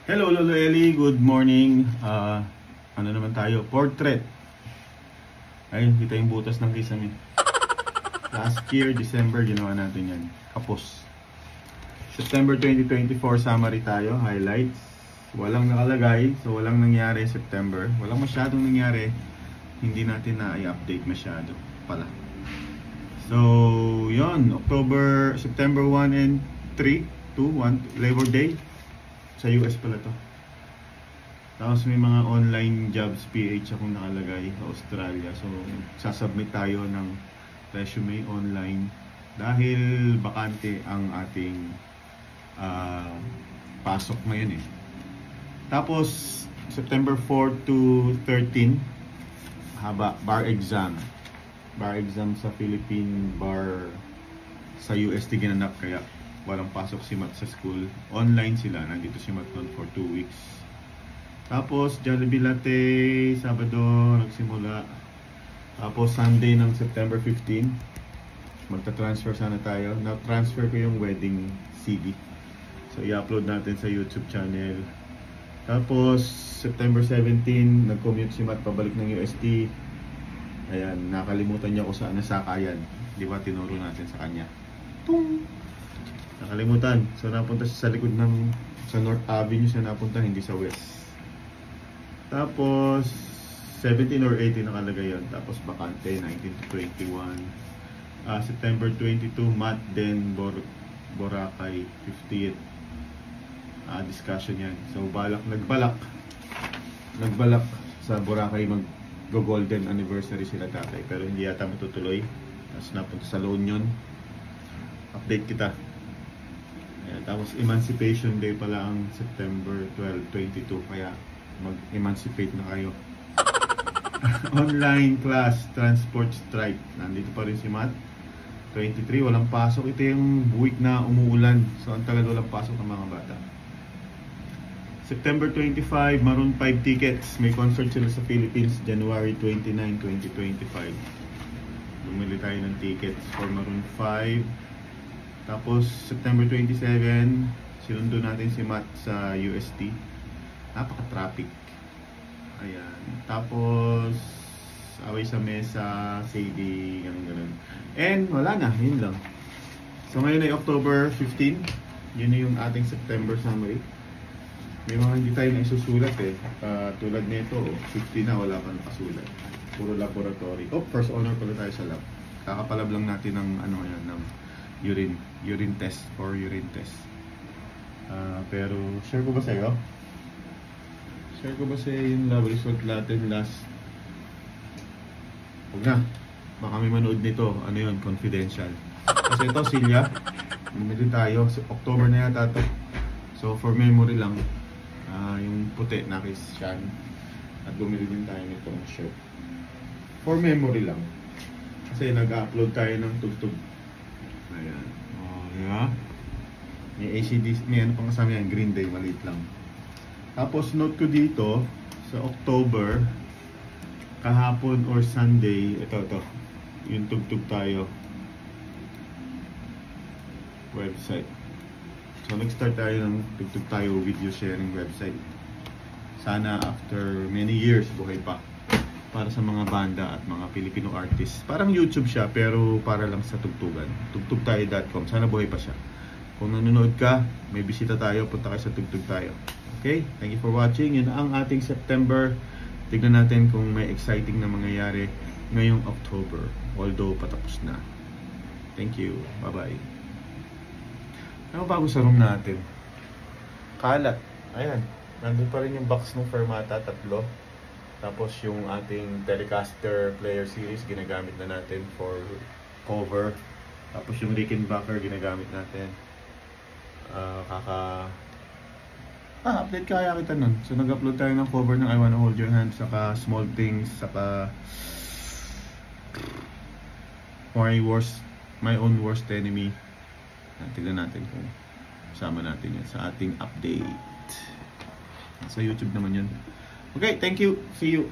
Hello Lolo Eli, good morning. Ano naman tayo? Portrait. Ayun, kita yung butas ng kisame. Last year, December, ginawa natin yan. Kapos. September 2024, summary tayo, highlights. Walang nakalagay, so walang nangyari September. Walang masyadong nangyari. Hindi natin na i-update masyado pala. So, yon September 1 and 3, 2, 1, Labor Day. Sa US pala to. Tapos may mga online jobs PH akong nakalagay sa Australia. So, sasubmit tayo ng resume online dahil bakante ang ating pasok ngayon eh. Tapos, September 4 to 13, bar exam. Bar exam sa Philippine Bar sa UST ginanap kaya walang pasok si Matt sa school. Online sila. Nandito si Matt for 2 weeks. Tapos, Jollibee Latte, Sabado, nagsimula. Tapos, Sunday ng September 15, magta-transfer sana tayo. Na-transfer ko yung wedding CD. So, i-upload natin sa YouTube channel. Tapos, September 17, nag-commute si Matt pabalik ng UST. Ayan, nakalimutan niya kung saan nasakayan. Di ba, tinuro natin sa kanya. Tung! Nakalimutan. So napunta siya sa likod ng sa North Avenue siya napunta, hindi sa West. Tapos 17 or 18 nakalagay yun. Tapos bakante 19 to 21. September 22 Matt then Boracay 50th. Discussion yan. So nagbalak sa Boracay mag-golden anniversary sila tatay pero hindi yata matutuloy. Tapos napunta sa La Union. Update kita. Ayan, tapos Emancipation Day pala ang September 12, 22 kaya mag-emancipate na kayo. Online class, transport strike. Nandito pa rin si Matt. 23, walang pasok. Ito yung week na umuulan. So ang tagal walang pasok ng mga bata. September 25, Maroon 5 tickets. May concert sila sa Philippines January 29, 2025. Bumili tayo ng tickets for Maroon 5. Tapos, September 27, sinundo natin si Matt sa UST. Napaka-traffic. Ayan. Tapos, away sa mesa, Sadie, ganun. And, wala na. Yun lang. So, ngayon ay October 15. Yun na yung ating September summary. May mga hindi tayo na isusulat eh. Tulad nito, 50 na, wala pa nakasulat. Puro laboratory. First honor pala tayo sa lab. Kakapalab lang natin ng ng urine test or urine test. Pero share ko ba sa iyo? Share ko ba sa yung lab result natin last? Huwag na. Baka may manood nito. Ano yun? Confidential. Kasi ito, Silya. Bumili tayo. October na yata ito. So for memory lang. Yung puti na kay Sean. At bumili din tayo nitong shirt. For memory lang. Kasi nag-upload tayo ng tugtog. Ayan. Yeah. May ACDC, may ano pang kasama yan, Green Day, maliit lang. Tapos note ko dito, sa October, kahapon or Sunday, ito, yung tugtog tayo. Website. So nag-start tayo ng tugtog tayo video sharing website. Sana after many years, buhay pa. Para sa mga banda at mga Filipino artists. Parang YouTube siya pero para lang sa tugtugan. Tugtugtayo.com. Sana buhay pa siya. Kung nanonood ka, may bisita tayo, punta kayo sa Tugtog Tayo. Okay? Thank you for watching. Yun ang ating September. Tignan natin kung may exciting na mangyayari ngayong October. Although patapos na. Thank you. Bye-bye. Ano bago sa room natin? Kalat. Ayan. Nandun pa rin yung box ng Fermata, 3. Tapos yung ating Telecaster Player Series ginagamit na natin for cover. Tapos yung Rickenbacker ginagamit natin. Update kaya kita nun. So nag-upload tayo ng cover ng I Wanna Hold Your Hand, saka Small Things, saka My Own Worst Enemy. Tignan natin kung sama natin yan sa ating update. Sa YouTube naman yun. Okay, thank you. See you.